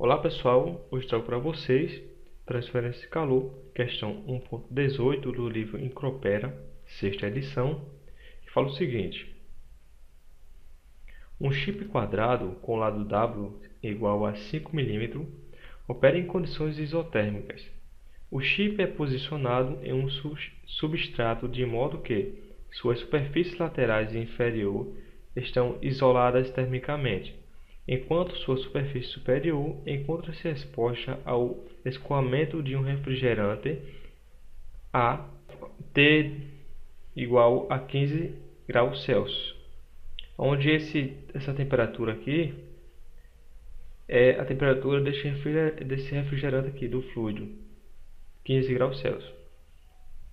Olá pessoal, hoje trago para vocês transferência de calor, questão 1.18 do livro Micropera, sexta edição, que fala o seguinte: um chip quadrado com lado W igual a 5 mm opera em condições isotérmicas. O chip é posicionado em um substrato de modo que suas superfícies laterais e inferior estão isoladas termicamente, enquanto sua superfície superior encontra-se exposta ao escoamento de um refrigerante a T igual a 15 graus Celsius, onde essa temperatura aqui é a temperatura desse refrigerante aqui, do fluido, 15 graus Celsius.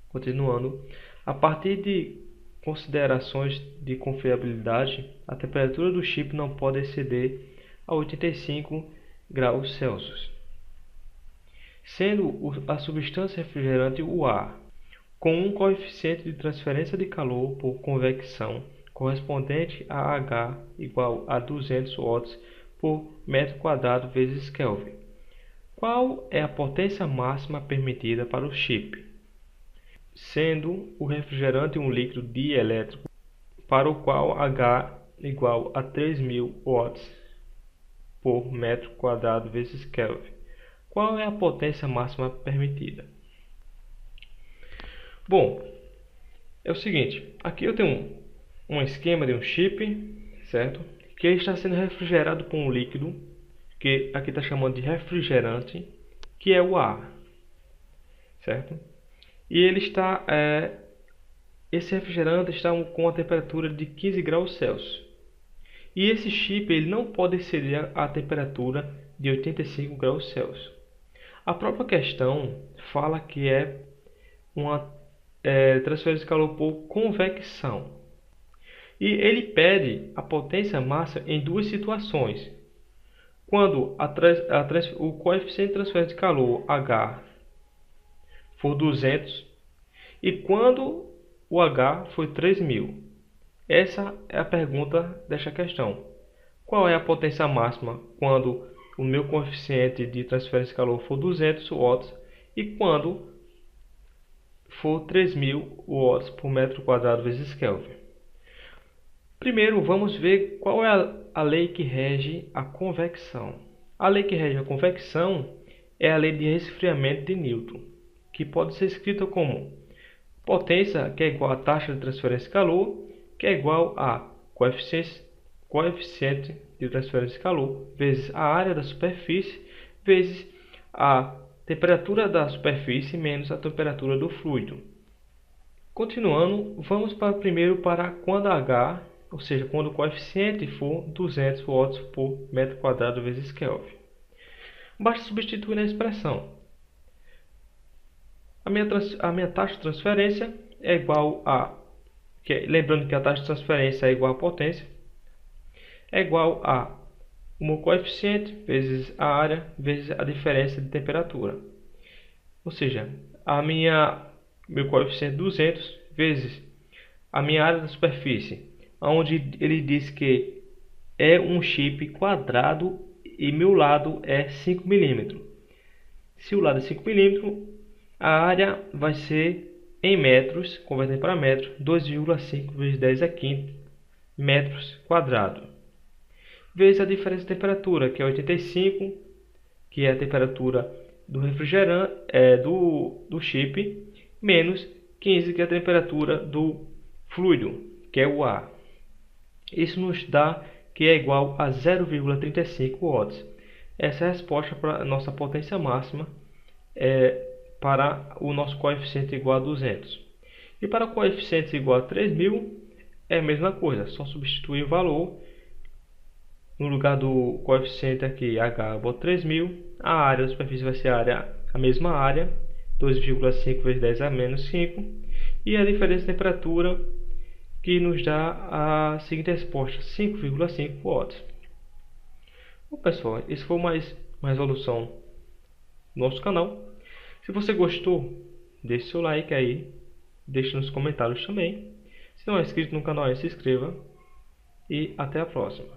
Continuando, a partir de considerações de confiabilidade, a temperatura do chip não pode exceder a 85 graus Celsius, sendo a substância refrigerante o ar, com um coeficiente de transferência de calor por convecção correspondente a H igual a 200 watts por metro quadrado vezes Kelvin. Qual é a potência máxima permitida para o chip? Sendo o refrigerante um líquido dielétrico para o qual H igual a 3000 watts por metro quadrado vezes Kelvin. Qual é a potência máxima permitida? Bom, é o seguinte, aqui eu tenho um esquema de um chip, certo? Que está sendo refrigerado por um líquido, que aqui está chamando de refrigerante, que é o ar, certo? E ele está, esse refrigerante está com a temperatura de 15 graus Celsius. E esse chip ele não pode exceder a temperatura de 85 graus Celsius. A própria questão fala que é uma transferência de calor por convecção. E ele pede a potência máxima em duas situações. Quando o coeficiente de transferência de calor H for 200 e quando o H for 3000. Essa é a pergunta desta questão. Qual é a potência máxima quando o meu coeficiente de transferência de calor for 200 watts e quando for 3000 watts por metro quadrado vezes Kelvin? Primeiro, vamos ver qual é a lei que rege a convecção. A lei que rege a convecção é a lei de resfriamento de Newton, que pode ser escrita como potência, que é igual a taxa de transferência de calor, que é igual a coeficiente de transferência de calor, vezes a área da superfície, vezes a temperatura da superfície, menos a temperatura do fluido. Continuando, vamos primeiro para quando H, ou seja, quando o coeficiente for 200 watts por metro quadrado vezes Kelvin. Basta substituir na expressão. A minha taxa de transferência é igual a... lembrando que a taxa de transferência é igual à potência. É igual a o meu coeficiente vezes a área vezes a diferença de temperatura. Ou seja, meu coeficiente 200 vezes a minha área da superfície, onde ele diz que é um chip quadrado e meu lado é 5 mm. Se o lado é 5 mm, a área vai ser em metros, convertendo para metro, 2,5 vezes 10 a quinta metros quadrados. Vezes a diferença de temperatura, que é 85, que é a temperatura do refrigerante, do chip, menos 15, que é a temperatura do fluido, que é o ar. Isso nos dá que é igual a 0,35 watts. Essa é a resposta para a nossa potência máxima, para o nosso coeficiente igual a 200. E para o coeficiente igual a 3000, é a mesma coisa, só substituir o valor. No lugar do coeficiente aqui, H igual a 3000, a área da superfície vai ser a mesma área, 2,5 vezes 10 a menos 5, e a diferença de temperatura, que nos dá a seguinte resposta, 5,5 watts. Bom pessoal, esse foi uma resolução do nosso canal. Se você gostou, deixe seu like aí, deixe nos comentários também. Se não é inscrito no canal, se inscreva e até a próxima.